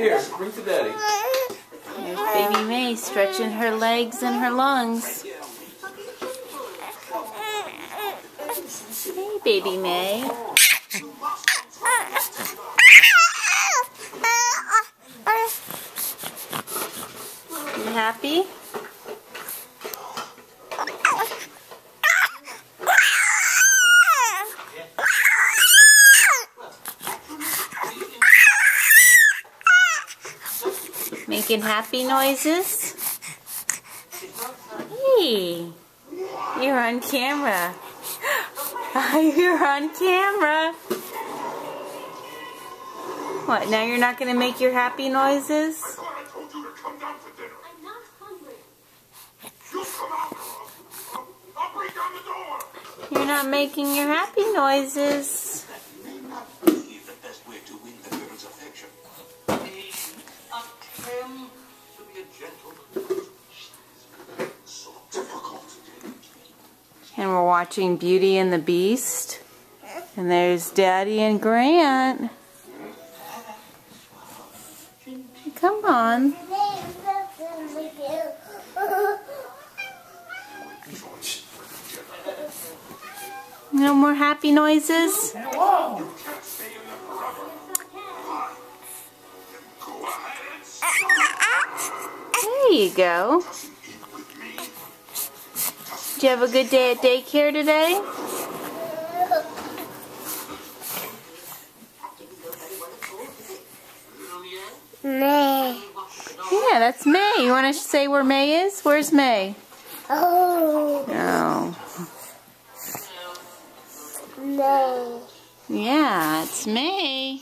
Here, bring to Daddy. There's baby May stretching her legs and her lungs. Hey, baby May. You happy? Making happy noises? Hey, you're on camera. You're on camera. What, now you're not going to make your happy noises? You're not making your happy noises. And we're watching Beauty and the Beast. And there's Daddy and Grant. Come on. No more happy noises? There you go. Did you have a good day at daycare today? May. Yeah, that's May. You want to say where May is? Where's May? Oh. Oh. May. Yeah, it's May.